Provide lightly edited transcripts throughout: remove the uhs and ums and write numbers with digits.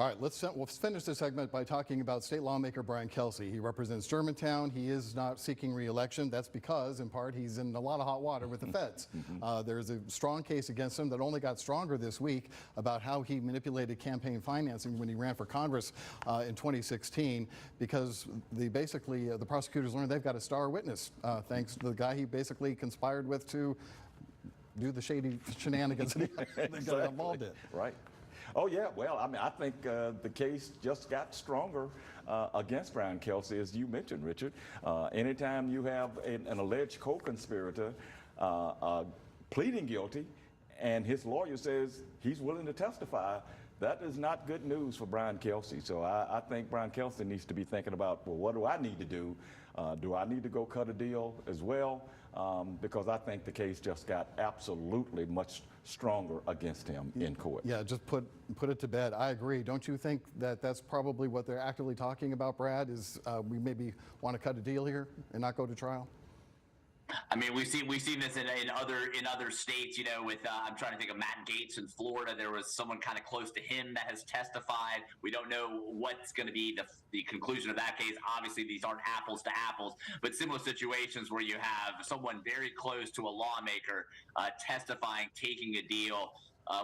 All right, we'll finish this segment by talking about state lawmaker Brian Kelsey. He represents Germantown. He is not seeking re-election. That's because, in part, he's in a lot of hot water with the feds. There's a strong case against him that only got stronger this week about how he manipulated campaign financing when he ran for Congress in 2016, because the prosecutors learned they've got a star witness, thanks to the guy he basically conspired with to do the shady shenanigans that he got involved in. Right. Oh, yeah. Well, I mean, I think the case just got stronger against Brian Kelsey, as you mentioned, Richard. Anytime you have an alleged co-conspirator pleading guilty and his lawyer says he's willing to testify, that is not good news for Brian Kelsey. So I think Brian Kelsey needs to be thinking about, well, what do I need to do? Do I need to go cut a deal as well? Because I think the case just got absolutely much stronger against him in court. Yeah, just put it to bed. I agree. Don't you think that that's probably what they're actively talking about, Brad, is we maybe want to cut a deal here and not go to trial? I mean, we've seen this in other states. You know, with I'm trying to think of Matt Gaetz in Florida. There was someone kind of close to him that has testified. We don't know what's going to be the conclusion of that case. Obviously, these aren't apples to apples, but similar situations where you have someone very close to a lawmaker testifying, taking a deal.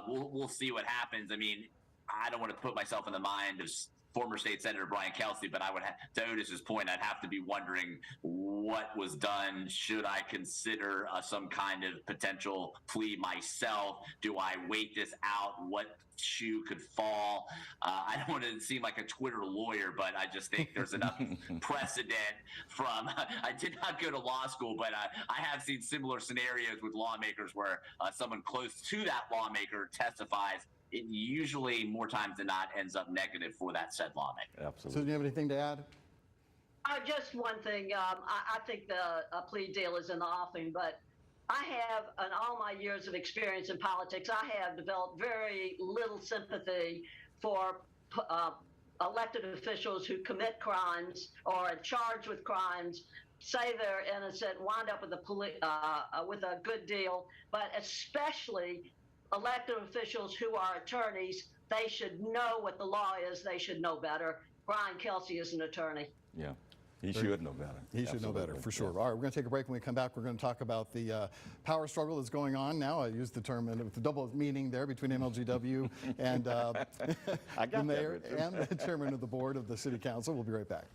We'll see what happens. I mean, I don't want to put myself in the mind of former state senator Brian Kelsey, but I would have, to Otis's point, I'd have to be wondering what was done. Should I consider some kind of potential plea myself? Do I wait this out? What shoe could fall? I don't want to seem like a Twitter lawyer, but I just think there's enough precedent from, I did not go to law school, but I have seen similar scenarios with lawmakers where someone close to that lawmaker testifies. It usually, more times than not, ends up negative for that said lawmaker. Absolutely. So do you have anything to add? Just one thing. I think the plea deal is in the offing, but I have, in all my years of experience in politics, I have developed very little sympathy for elected officials who commit crimes or are charged with crimes, say they're innocent, wind up with a good deal, but especially elected officials who are attorneys. They should know what the law is. They should know better. Brian Kelsey is an attorney. Yeah. He should know better. He should know better, for sure. All right, we're going to take a break. When we come back, we're going to talk about the power struggle that's going on now. I used the term with the double meaning there between MLGW and the mayor and the chairman of the board of the city council. We'll be right back.